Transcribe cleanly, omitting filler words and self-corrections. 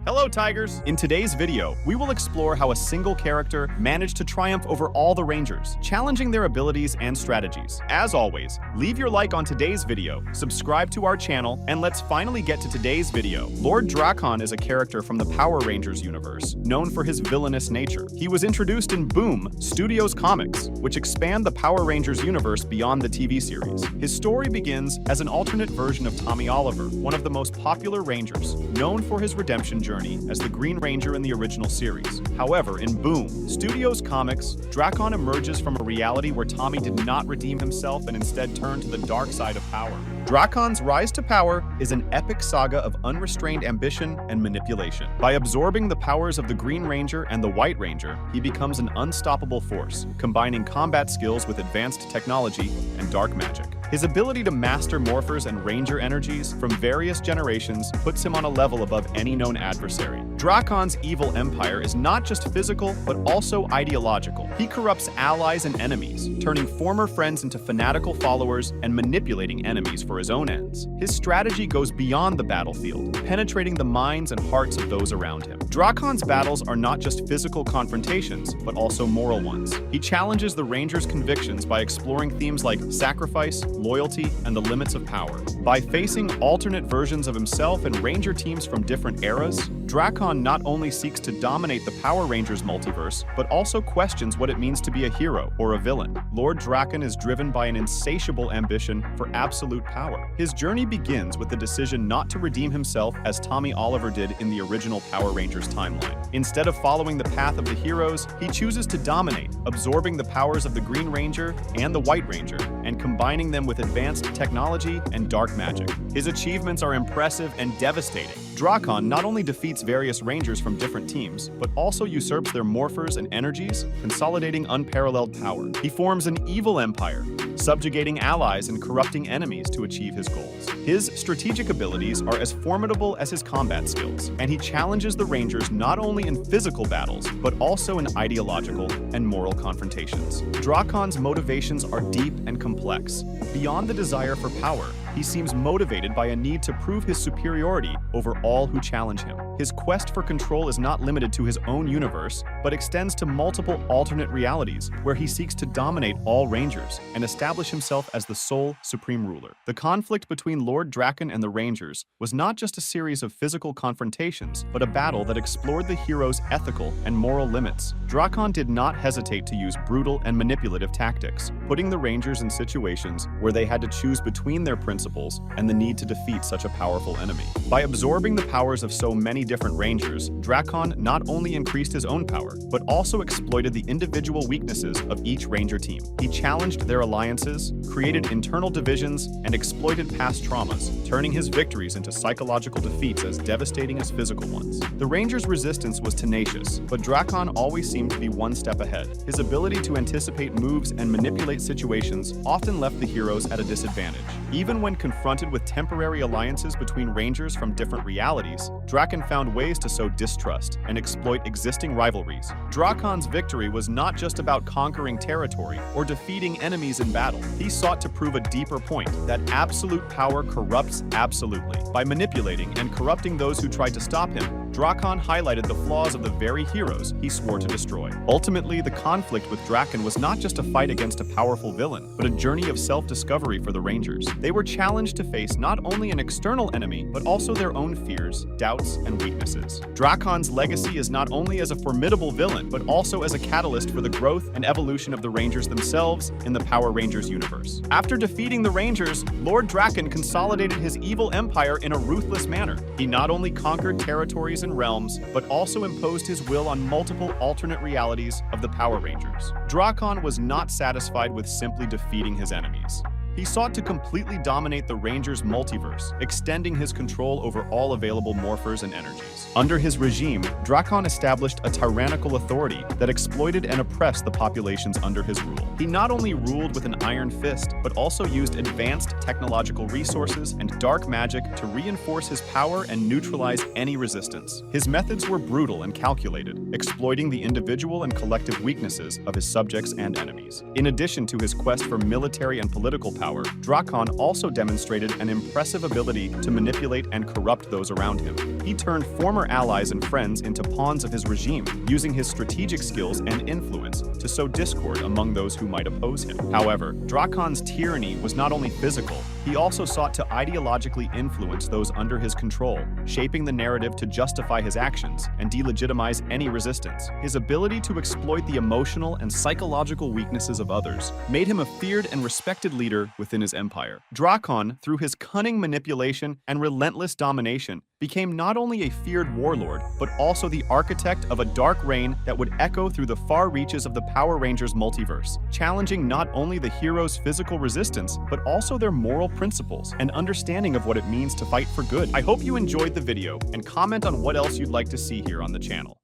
Hello, Tigers! In today's video, we will explore how a single character managed to triumph over all the Rangers, challenging their abilities and strategies. As always, leave your like on today's video, subscribe to our channel, and let's finally get to today's video. Lord Drakkon is a character from the Power Rangers universe, known for his villainous nature. He was introduced in Boom Studios comics, which expand the Power Rangers universe beyond the TV series. His story begins as an alternate version of Tommy Oliver, one of the most popular Rangers, known for his redemption journey as the Green Ranger in the original series. However, in Boom Studios comics, Drakkon emerges from a reality where Tommy did not redeem himself and instead turned to the dark side of power. Drakkon's rise to power is an epic saga of unrestrained ambition and manipulation. By absorbing the powers of the Green Ranger and the White Ranger, he becomes an unstoppable force, combining combat skills with advanced technology and dark magic. His ability to master morphers and ranger energies from various generations puts him on a level above any known adversary. Drakkon's evil empire is not just physical, but also ideological. He corrupts allies and enemies, turning former friends into fanatical followers and manipulating enemies for his own ends. His strategy goes beyond the battlefield, penetrating the minds and hearts of those around him. Drakkon's battles are not just physical confrontations, but also moral ones. He challenges the Rangers' convictions by exploring themes like sacrifice, loyalty, and the limits of power. By facing alternate versions of himself and Ranger teams from different eras, Drakkon not only seeks to dominate the Power Rangers multiverse, but also questions what it means to be a hero or a villain. Lord Drakkon is driven by an insatiable ambition for absolute power. His journey begins with the decision not to redeem himself as Tommy Oliver did in the original Power Rangers timeline. Instead of following the path of the heroes, he chooses to dominate, absorbing the powers of the Green Ranger and the White Ranger, and combining them with advanced technology and dark magic. His achievements are impressive and devastating. Drakkon not only defeats various Rangers from different teams, but also usurps their morphers and energies, consolidating unparalleled power. He forms an evil empire, subjugating allies and corrupting enemies to achieve his goals. His strategic abilities are as formidable as his combat skills, and he challenges the Rangers not only in physical battles, but also in ideological and moral confrontations. Drakkon's motivations are deep and complex. Beyond the desire for power, he seems motivated by a need to prove his superiority over all who challenge him. His quest for control is not limited to his own universe, but extends to multiple alternate realities, where he seeks to dominate all Rangers and establish himself as the sole supreme ruler. The conflict between Lord Drakkon and the Rangers was not just a series of physical confrontations, but a battle that explored the hero's ethical and moral limits. Drakkon did not hesitate to use brutal and manipulative tactics, putting the Rangers in situations where they had to choose between their principles and the need to defeat such a powerful enemy. By absorbing the powers of so many different Rangers, Drakkon not only increased his own power, but also exploited the individual weaknesses of each Ranger team. He challenged their alliances, created internal divisions, and exploited past traumas, turning his victories into psychological defeats as devastating as physical ones. The Rangers' resistance was tenacious, but Drakkon always seemed to be one step ahead. His ability to anticipate moves and manipulate situations often left the heroes at a disadvantage. Even when confronted with temporary alliances between Rangers from different realities, Drakkon found ways to sow distrust and exploit existing rivalries. Drakkon's victory was not just about conquering territory or defeating enemies in battle. He sought to prove a deeper point, that absolute power corrupts absolutely. By manipulating and corrupting those who tried to stop him, Drakkon highlighted the flaws of the very heroes he swore to destroy. Ultimately, the conflict with Drakkon was not just a fight against a powerful villain, but a journey of self-discovery for the Rangers. They were challenged to face not only an external enemy, but also their own fears, doubts, and weaknesses. Drakkon's legacy is not only as a formidable villain, but also as a catalyst for the growth and evolution of the Rangers themselves in the Power Rangers universe. After defeating the Rangers, Lord Drakkon consolidated his evil empire in a ruthless manner. He not only conquered territories and realms, but also imposed his will on multiple alternate realities of the Power Rangers. Drakkon was not satisfied with simply defeating his enemies. He sought to completely dominate the Rangers' multiverse, extending his control over all available morphers and energies. Under his regime, Drakkon established a tyrannical authority that exploited and oppressed the populations under his rule. He not only ruled with an iron fist, but also used advanced technological resources and dark magic to reinforce his power and neutralize any resistance. His methods were brutal and calculated, exploiting the individual and collective weaknesses of his subjects and enemies. In addition to his quest for military and political power, power, Drakkon also demonstrated an impressive ability to manipulate and corrupt those around him. He turned former allies and friends into pawns of his regime, using his strategic skills and influence to sow discord among those who might oppose him. However, Drakkon's tyranny was not only physical, he also sought to ideologically influence those under his control, shaping the narrative to justify his actions and delegitimize any resistance. His ability to exploit the emotional and psychological weaknesses of others made him a feared and respected leader within his empire. Drakkon, through his cunning manipulation and relentless domination, became not only a feared warlord, but also the architect of a dark reign that would echo through the far reaches of the Power Rangers multiverse, challenging not only the heroes' physical resistance, but also their moral principles and understanding of what it means to fight for good. I hope you enjoyed the video and comment on what else you'd like to see here on the channel.